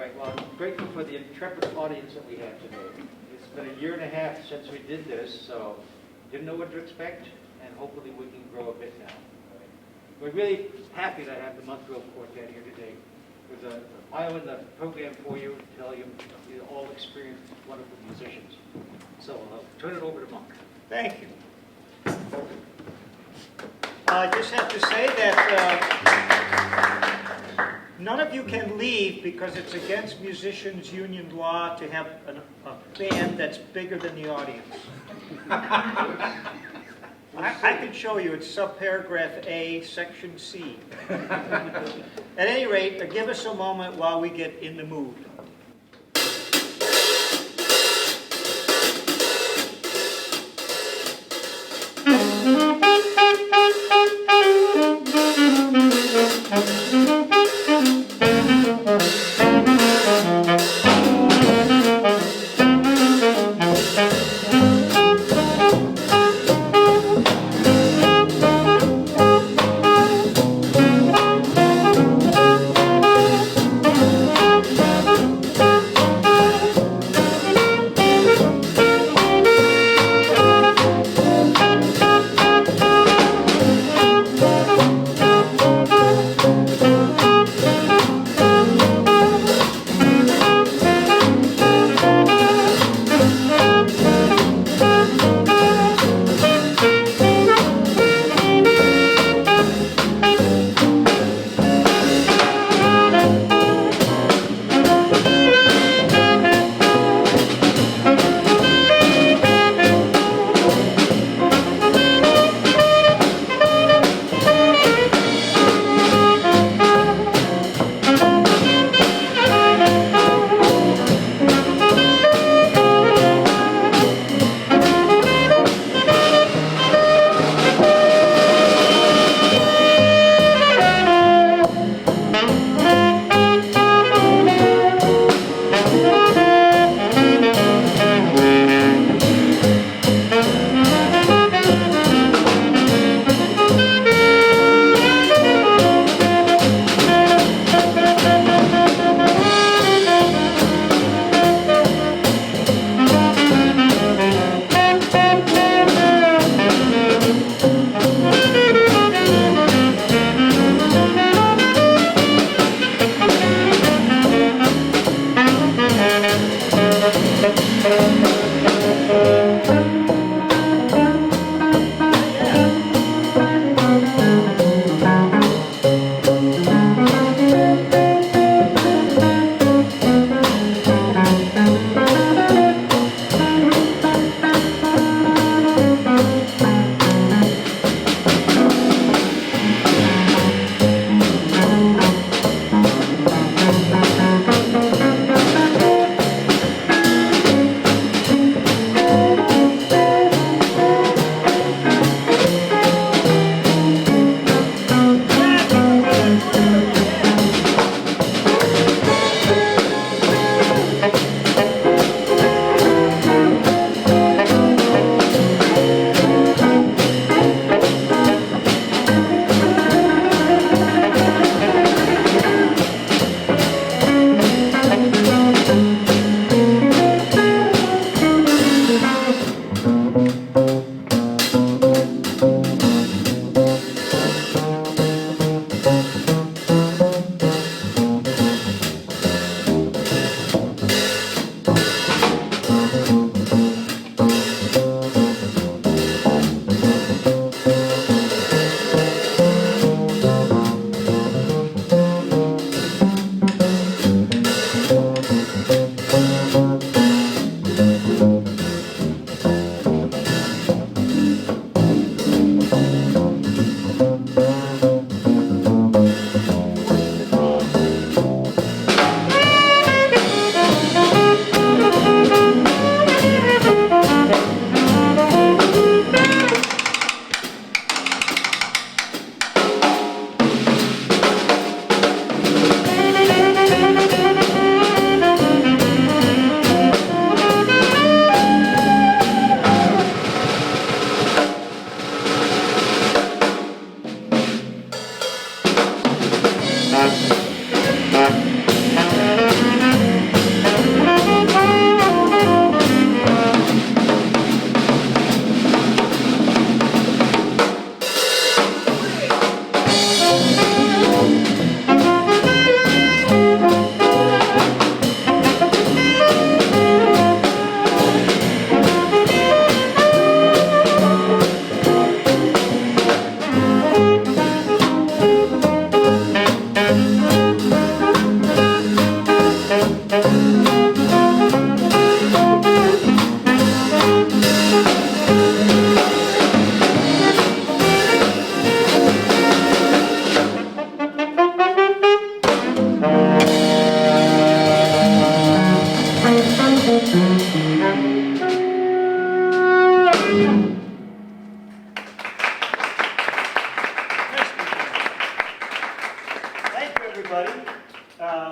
right, well, I'm grateful for the intrepid audience that we have today. It's been a year and a half since we did this, so didn't know what to expect, and hopefully we can grow a bit now. We're really happy to have the Montreal Quartet here today. There's a bio in the program for you, tell you you're all experienced, wonderful musicians. So I'll turn it over to Monk. Thank you. I just have to say that none of you can leave because it's against musicians' union law to have a band that's bigger than the audience. I can show you. It's subparagraph A, section C. At any rate, give us a moment while we get in the mood.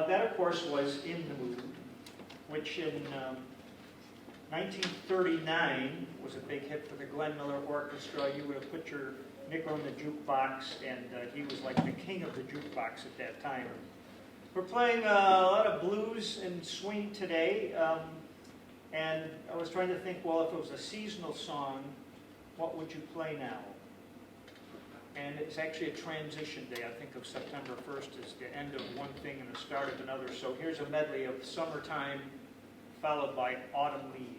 that, of course, was In the Mood, which in 1939 was a big hit for the Glenn Miller Orchestra. You would have put your nickel in the jukebox, and he was like the king of the jukebox at that time. We're playing a lot of blues and swing today, and I was trying to think, well, if it was a seasonal song, what would you play now? And it's actually a transition day. I think of September 1st as the end of one thing and the start of another. So here's a medley of Summertime, followed by Autumn Leaves.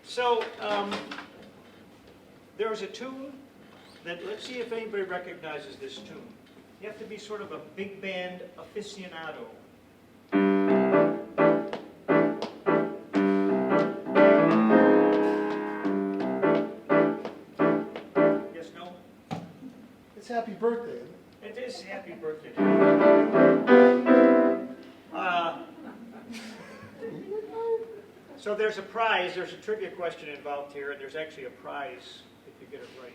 So, there was a tune that, let's see if anybody recognizes this tune. You have to be sort of a big band aficionado. Yes, no? It's Happy Birthday. It is Happy Birthday. So there's a prize, there's a trivia question involved here, and there's actually a prize if you get it right.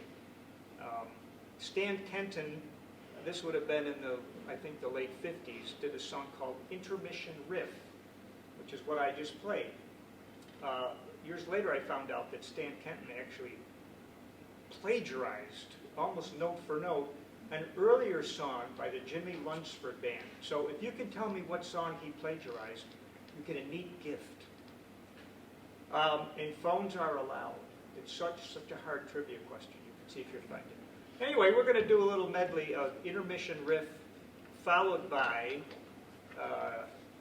Stan Kenton, this would have been in the, I think, the late 50s, did a song called Intermission Riff, which is what I just played. Years later I found out that Stan Kenton actually plagiarized, almost note for note, an earlier song by the Jimmy Lunsford Band. So if you can tell me what song he plagiarized, you get a neat gift. And phones are allowed. It's such a hard trivia question. You can see if you're finding it. Anyway, we're going to do a little medley of Intermission Riff, followed by,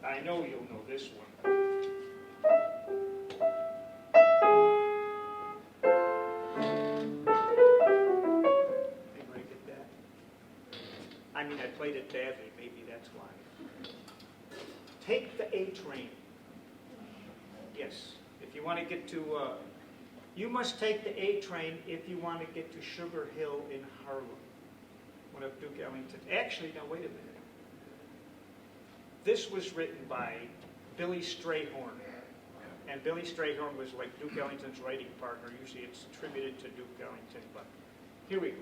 I know you'll know this one. Anybody get that? I mean, I played it badly. Maybe that's why. Take the A train. Yes. If you want to get to, you must take the A train if you want to get to Sugar Hill in Harlem. One of Duke Ellington. Actually, now wait a minute. This was written by Billy Strayhorn. And Billy Strayhorn was like Duke Ellington's writing partner. Usually it's attributed to Duke Ellington, but here we go.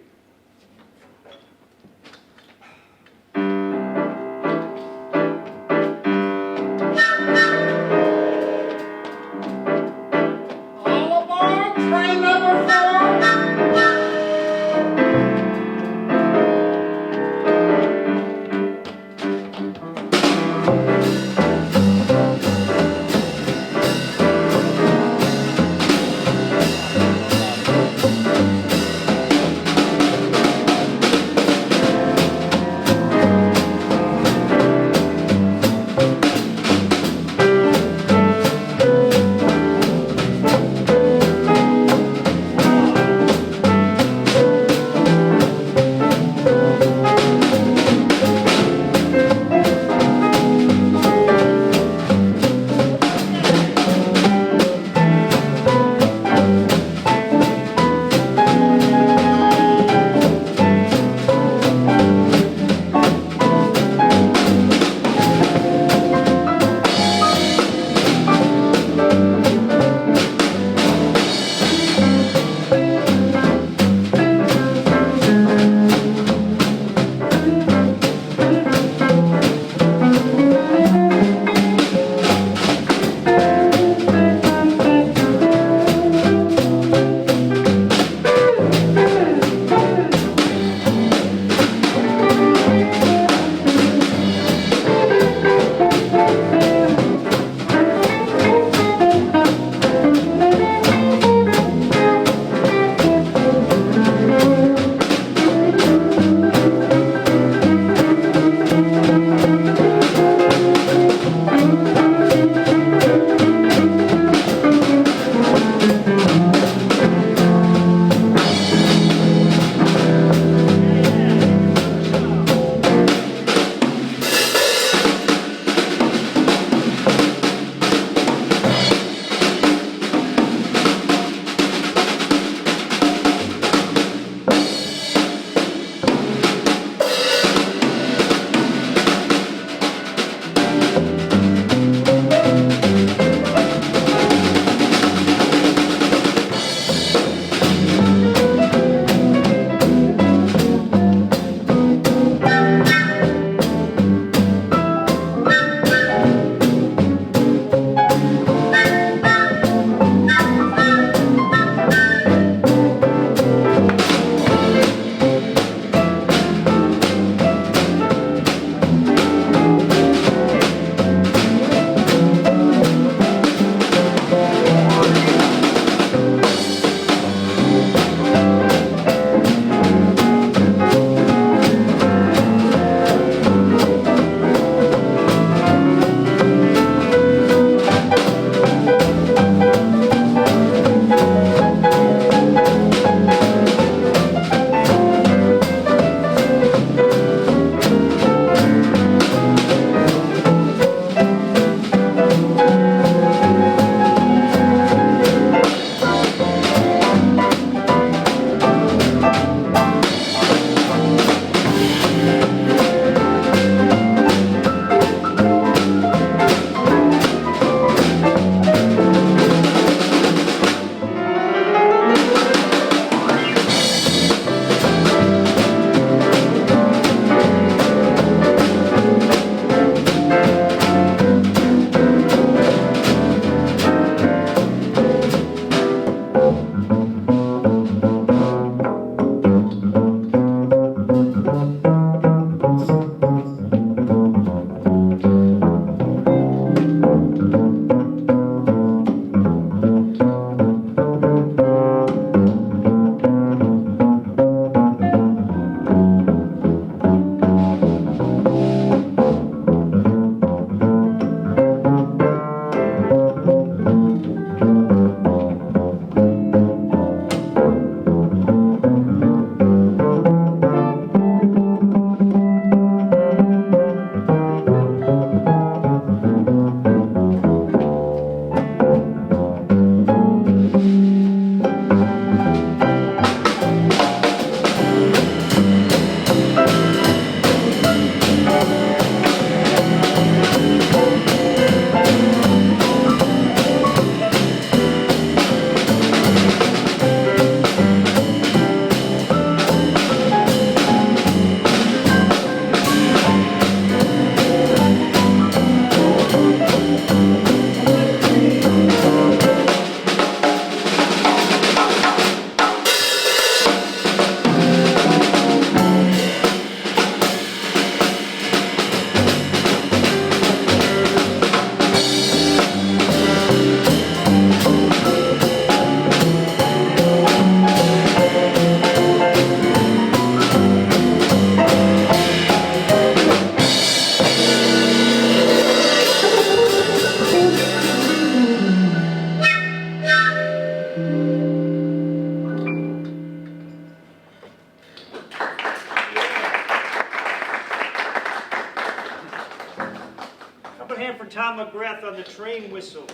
Tom McGrath on the train whistle.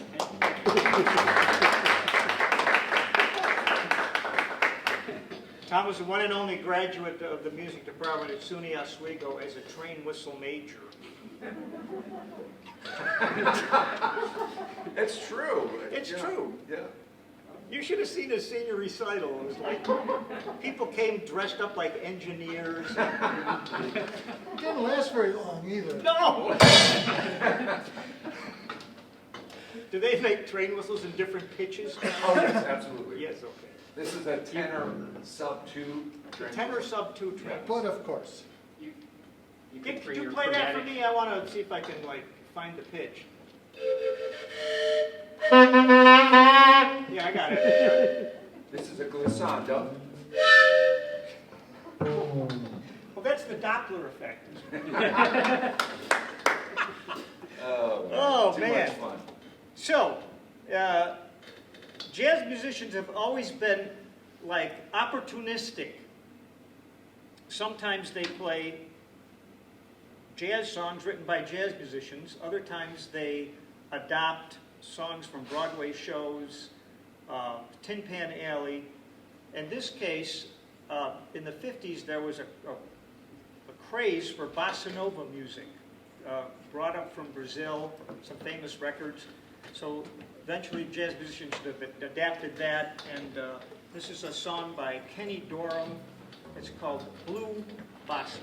Tom was the one and only graduate of the music department at SUNY Oswego as a train whistle major. It's true. It's Yeah. true. Yeah. You should have seen his senior recital. It was like, people came dressed up like engineers. It didn't last very long either. No! Do they make train whistles in different pitches? Oh, yes, absolutely. Yes, okay. This is a tenor sub 2. Tenor sub 2 train. But of course. You Could bring you your play that for chromatic- me? I want to see if I can like find the pitch. Yeah, I got it. This is a glissando. Well, that's the Doppler effect. Oh, Oh, too man. much fun. So, jazz musicians have always been like opportunistic. Sometimes they play jazz songs written by jazz musicians. Other times they adopt songs from Broadway shows, Tin Pan Alley. In this case, in the 50s, there was a craze for bossa nova music, brought up from Brazil, some famous records. So eventually jazz musicians adapted that, and this is a song by Kenny Dorham. It's called Blue Bossa.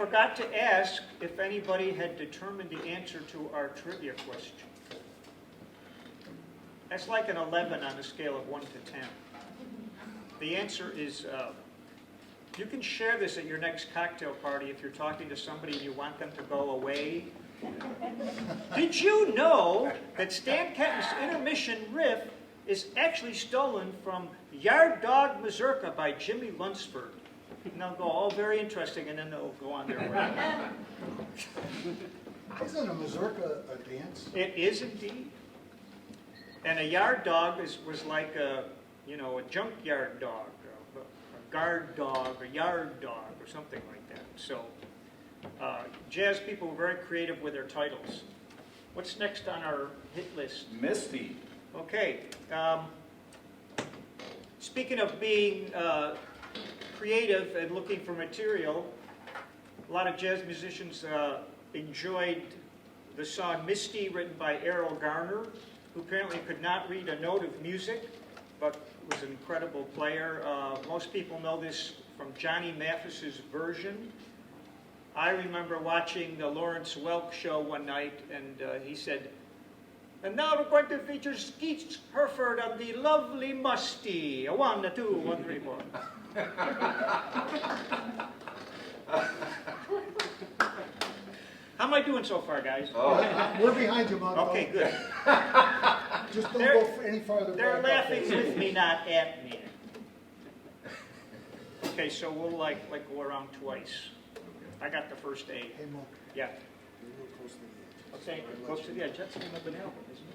forgot to ask if anybody had determined the answer to our trivia question. That's like an 11 on a scale of 1 to 10. The answer is, you can share this at your next cocktail party if you're talking to somebody and you want them to go away. Did you know that Stan Kenton's intermission riff is actually stolen from Yard Dog Mazurka by Jimmy Lunsford? And they'll go, oh, very interesting, and then they'll go on their way. Isn't a mazurka a dance? It is indeed. And a yard dog was like a junkyard dog, a guard dog, a yard dog, or something like that. So jazz people were very creative with their titles. What's next on our hit list? Misty. Okay. Speaking of being creative and looking for material, a lot of jazz musicians enjoyed the song Misty, written by Errol Garner, who apparently could not read a note of music, but was an incredible player. Most people know this from Johnny Mathis's version. I remember watching the Lawrence Welk show one night, and he said, and now we're going to feature Skeets Herford on the lovely Musty. A 1, a 2, 1, 3, 4. How am I doing so far, guys? Oh. We're behind you, Mom. Okay, good. Just don't go any farther back. They're laughing with me, not at me. Okay, so we'll like go around twice. I got the first A. Hey, Mom, Yeah. you're real close to the edge. Okay, close to the edge. That's the name of an album, isn't it?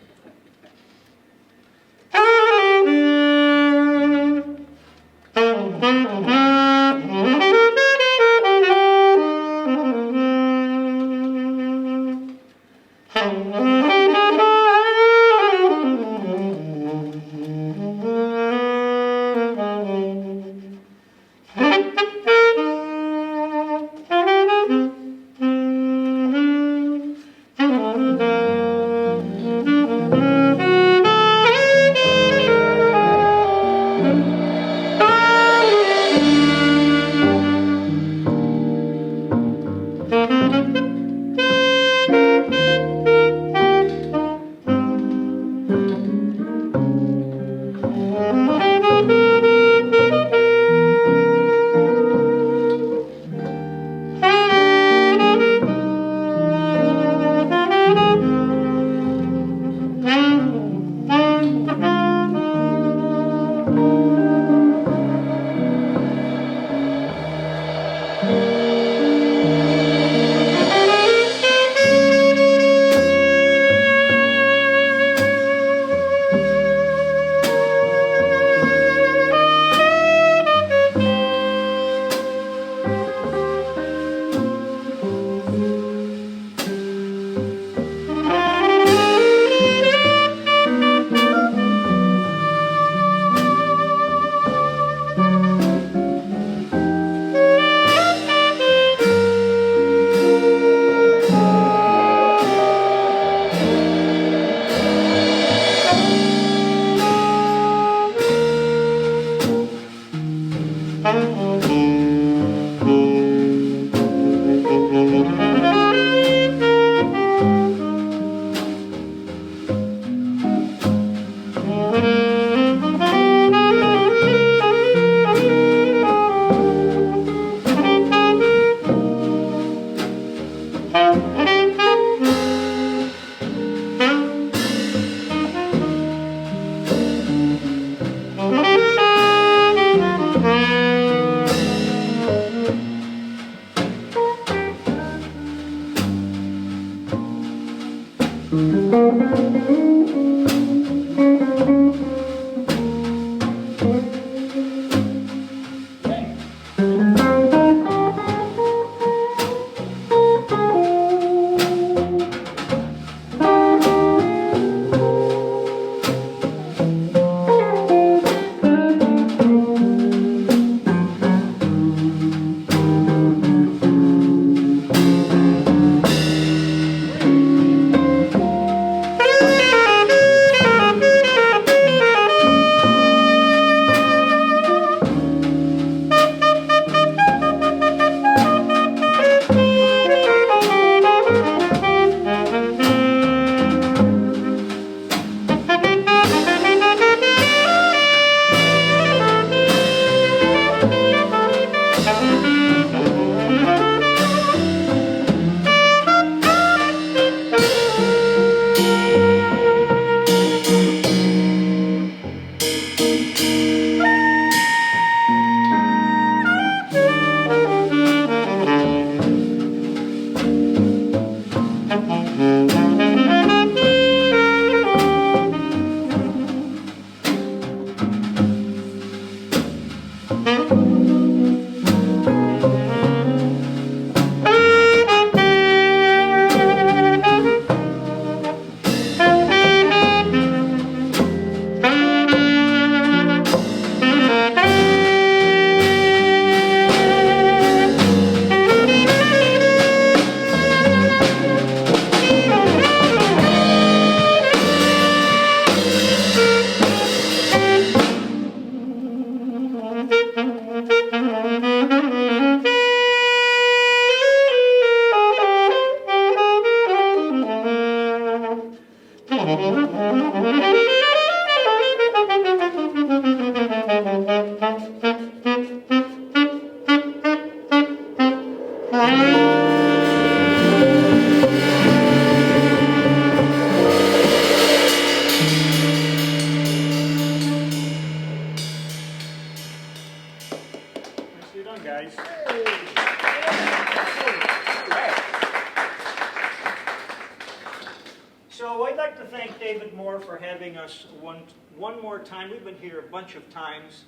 So I'd like to thank David Moore for having us one more time. We've been here a bunch of times.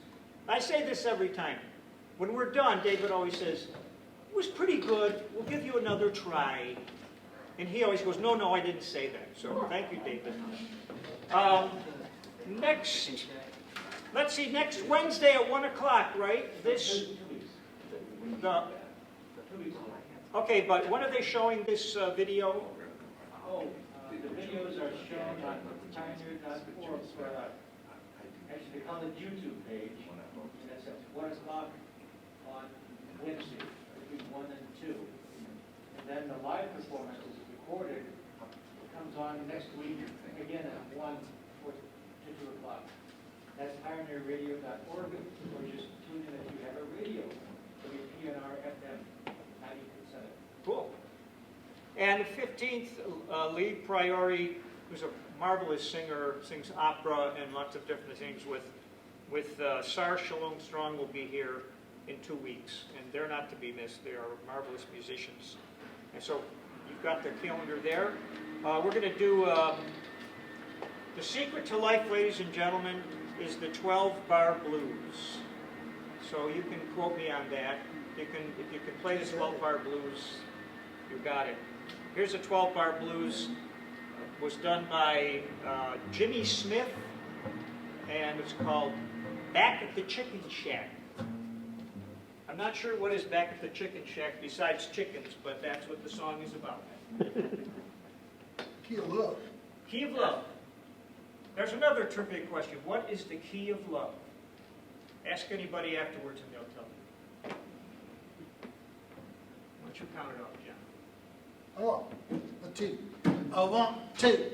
I say this every time. When we're done, David always says, it was pretty good. We'll give you another try. And he always goes, no, I didn't say that. So thank you, David. Let's see, next Wednesday at 1 o'clock, right? Okay, but when are they showing this video? Oh, the videos are shown on Pioneer.org, actually they call it YouTube page, and that's at 1 o'clock on Wednesday, between 1 and 2. And then the live performance is recorded, it comes on next week, again at 1 to 2 o'clock. That's pioneerradio.org, or just tune in if you have a radio, WPNR FM 90.7. Cool. And the 15th, Lee Priori, who's a marvelous singer, sings opera and lots of different things with Sar Shalom Strong will be here in 2 weeks. And they're not to be missed. They are marvelous musicians. And so you've got the calendar there. We're going to do, the secret to life, ladies and gentlemen, is the 12-bar blues. So you can quote me on that. If you can play the 12-bar blues, you got it. Here's a 12-bar blues. It was done by Jimmy Smith, and it's called Back at the Chicken Shack. I'm not sure what is Back at the Chicken Shack besides chickens, but that's what the song is about. Key of love. Key of love. There's another trivia question. What is the key of love? Ask anybody afterwards and they'll tell you. Why don't you count it off, John? 1, 2. 1, 2.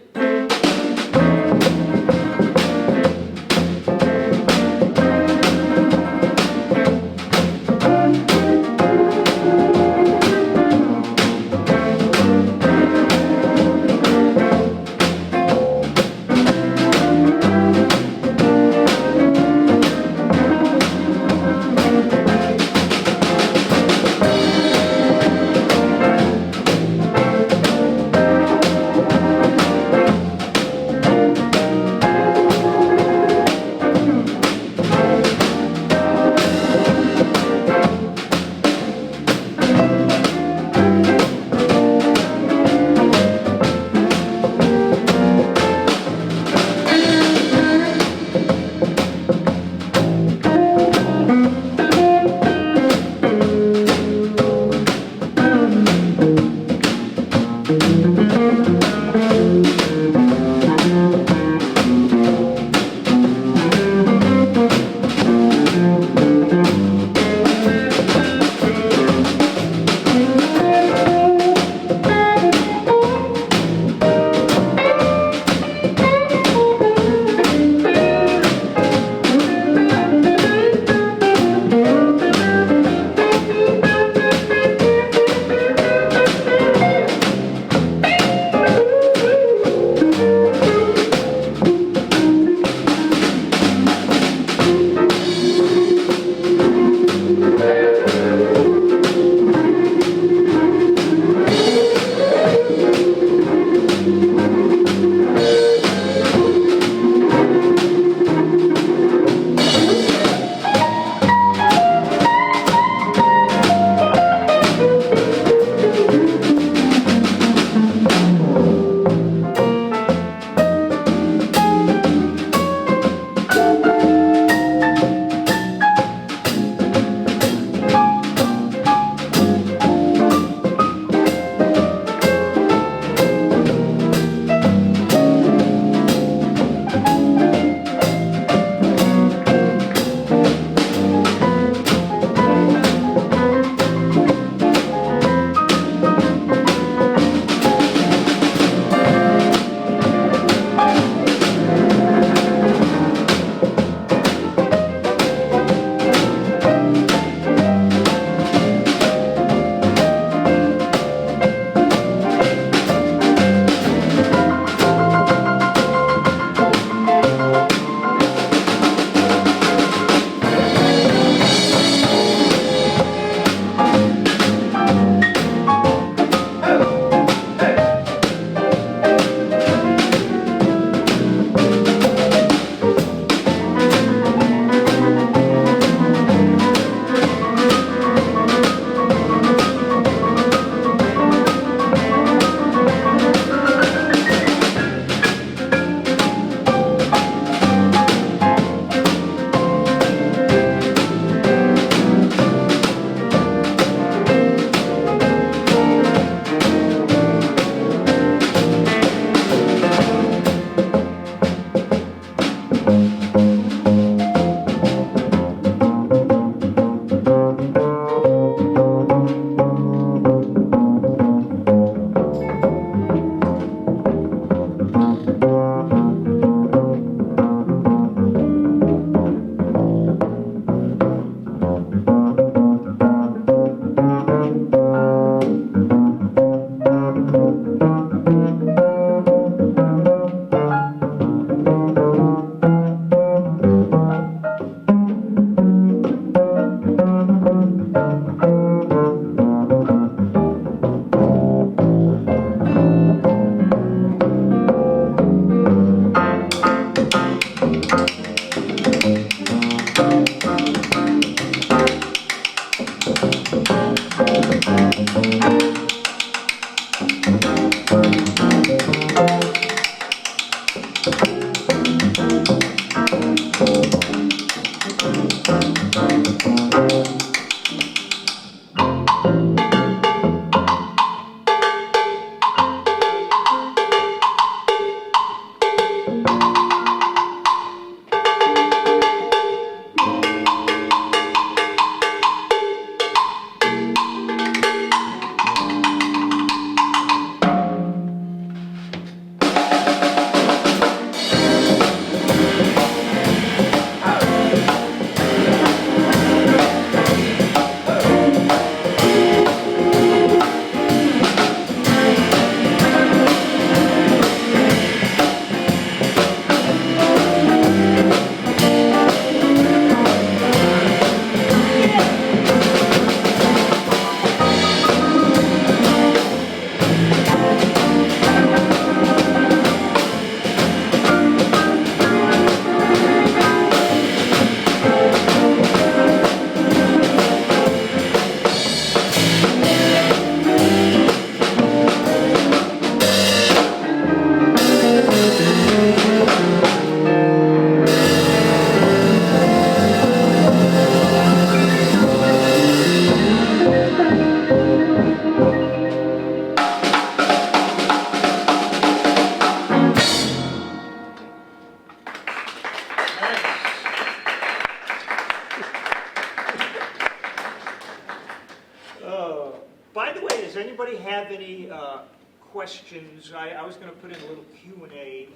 questions. I was going to put in a little Q&A.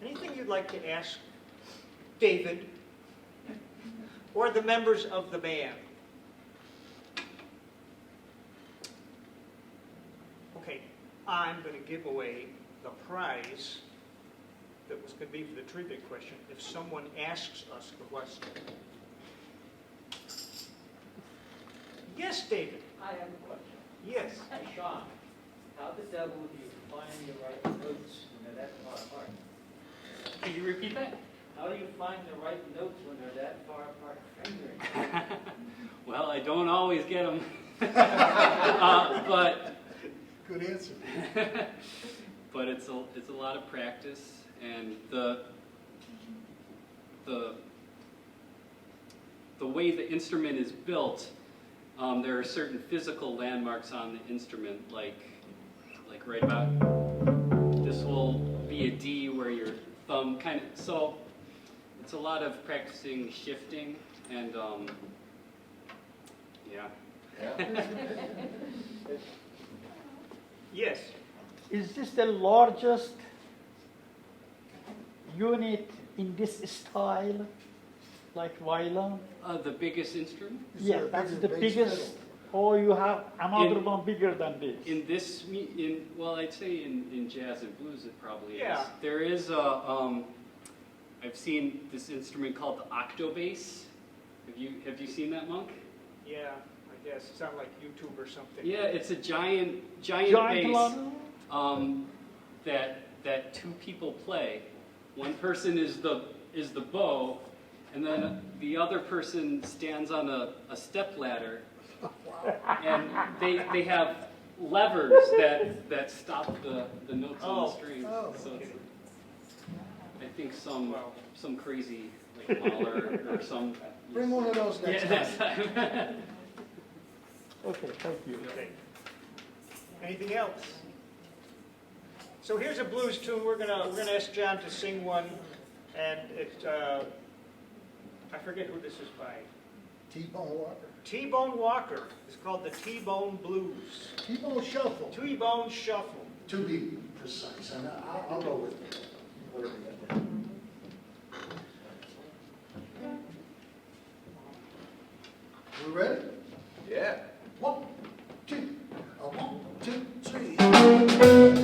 Anything you'd like to ask David or the members of the band? Okay, I'm going to give away the prize that was going to be for the trivia question if someone asks us the question. Yes, David. I have a question. Yes. Hey, Sean, how the devil do you find the right notes when they're that far apart? Can you repeat that? How do you find the right notes when they're that far apart? Fingering. Well, I don't always get them. But Good answer. but it's a lot of practice, and the way the instrument is built, there are certain physical landmarks on the instrument, like right about this will be a D where your thumb kind of, so it's a lot of practicing shifting and yeah. Yeah. Yes. Is this the largest unit in this style, like violin? The biggest instrument? Is Yeah, there a that's bigger the bass biggest, pedal? or you have another In- one bigger than this? In this, well, I'd say in jazz and blues it probably Yeah. is. There is I've seen this instrument called the octobass. Have you seen that, Monk? Yeah, I guess. It sounded like YouTube or something. Yeah, it's a giant Giant bass one? that two people play. One person is the bow, and then the other person stands on a step ladder, and they have levers that stop the notes on the Oh. strings. Oh. So it's, I think Wow. some crazy like Mahler or some. Bring one of those next Yeah, time. next time. Okay, thank you. Okay. Anything else? So here's a blues tune. We're gonna ask John to sing one, and it I forget who this is by. T-Bone Walker. T-Bone Walker. It's called the T-Bone Blues. T-Bone Shuffle, T-Bone Shuffle. to be precise, and I'll go with whatever you got there. We ready? Yeah. 1, 2, 1, 2, 3.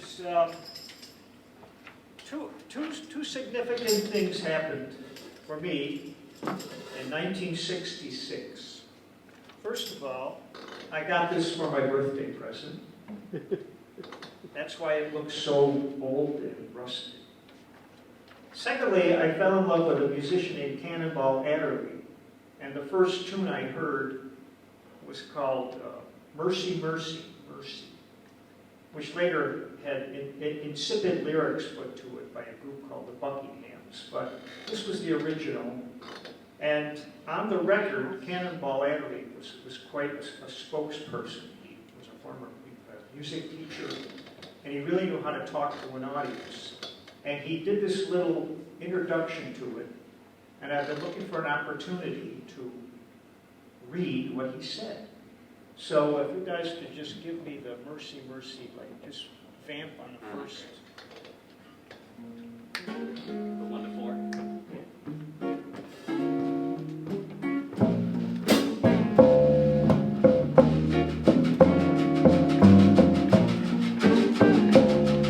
It's, two significant things happened for me in 1966. First of all, I got this for my birthday present. That's why it looks so old and rusted. Secondly, I fell in love with a musician named Cannonball Adderley, and the first tune I heard was called Mercy, Mercy, Mercy, which later had insipid lyrics put to it by a group called the Buckinghams. But this was the original. And on the record, Cannonball Adderley was quite a spokesperson. He was a former music teacher, and he really knew how to talk to an audience. And he did this little introduction to it, and I've been looking for an opportunity to read what he said. So if you guys could just give me the Mercy, Mercy, like just vamp on the first. The 1 to 4.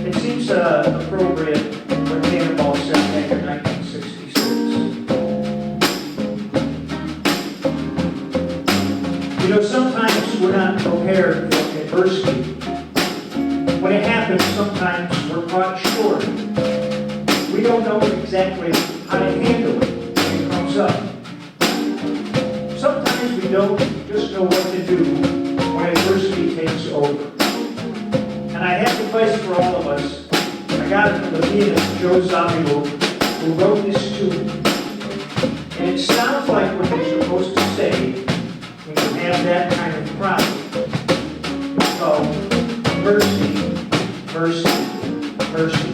It seems appropriate when Cannonball said back in 1966. You know, sometimes we're not prepared for adversity. When it happens, sometimes we're caught short. We don't know exactly how to handle it when it comes up. Sometimes we don't just know what to do when adversity takes over. And I have advice for all of us. I got it from the pianist Joe Zawinul, who wrote this tune. And it sounds like what you're supposed to say when you have that kind of problem. It's called mercy, mercy, mercy.